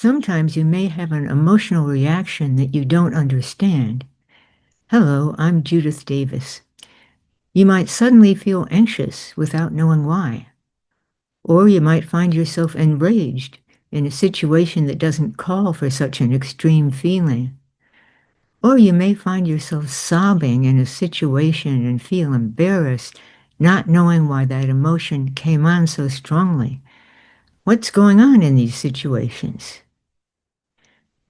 Sometimes you may have an emotional reaction that you don't understand. Hello, I'm Judith Davis. You might suddenly feel anxious without knowing why. Or you might find yourself enraged in a situation that doesn't call for such an extreme feeling. Or you may find yourself sobbing in a situation and feel embarrassed, not knowing why that emotion came on so strongly. What's going on in these situations?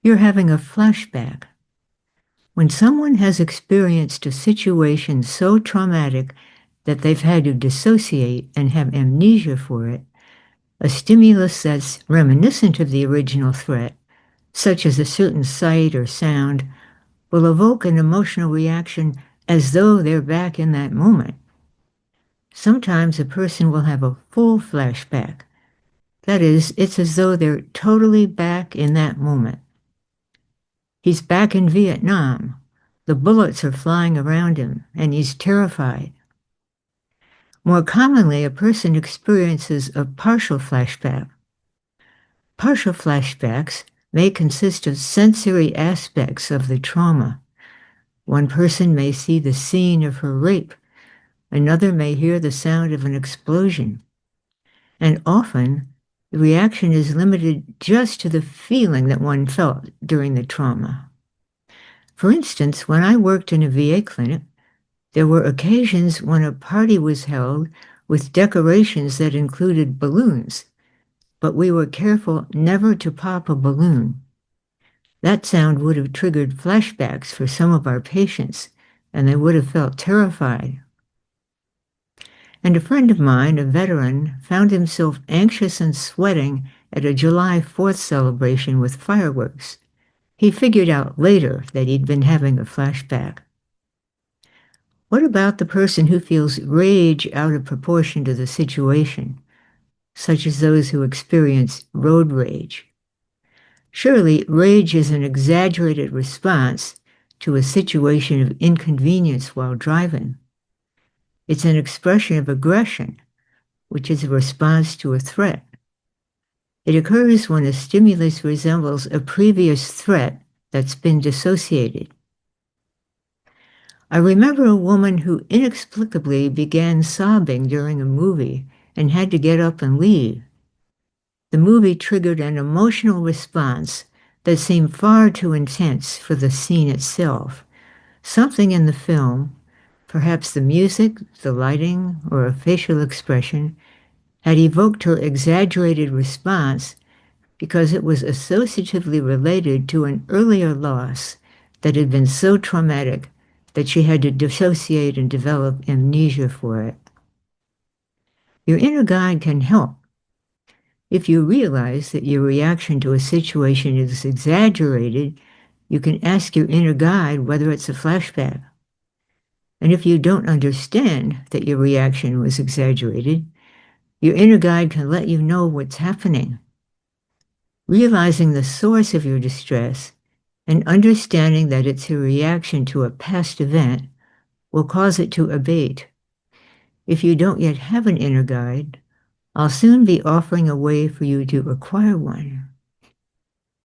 You're having a flashback. When someone has experienced a situation so traumatic that they've had to dissociate and have amnesia for it, a stimulus that's reminiscent of the original threat, such as a certain sight or sound, will evoke an emotional reaction as though they're back in that moment. Sometimes a person will have a full flashback. That is, it's as though they're totally back in that moment. He's back in Vietnam. The bullets are flying around him, and he's terrified. More commonly, a person experiences a partial flashback. Partial flashbacks may consist of sensory aspects of the trauma. One person may see the scene of her rape. Another may hear the sound of an explosion. And often, the reaction is limited just to the feeling that one felt during the trauma. For instance, when I worked in a VA clinic, there were occasions when a party was held with decorations that included balloons, but we were careful never to pop a balloon. That sound would have triggered flashbacks for some of our patients, and they would have felt terrified. And a friend of mine, a veteran, found himself anxious and sweating at a July 4th celebration with fireworks. He figured out later that he'd been having a flashback. What about the person who feels rage out of proportion to the situation, such as those who experience road rage? Surely, rage is an exaggerated response to a situation of inconvenience while driving. It's an expression of aggression, which is a response to a threat. It occurs when a stimulus resembles a previous threat that's been dissociated. I remember a woman who inexplicably began sobbing during a movie and had to get up and leave. The movie triggered an emotional response that seemed far too intense for the scene itself. Something in the film, perhaps the music, the lighting, or a facial expression, had evoked her exaggerated response because it was associatively related to an earlier loss that had been so traumatic that she had to dissociate and develop amnesia for it. Your inner guide can help. If you realize that your reaction to a situation is exaggerated, you can ask your inner guide whether it's a flashback. And if you don't understand that your reaction was exaggerated, your inner guide can let you know what's happening. Realizing the source of your distress and understanding that it's a reaction to a past event will cause it to abate. If you don't yet have an inner guide, I'll soon be offering a way for you to acquire one.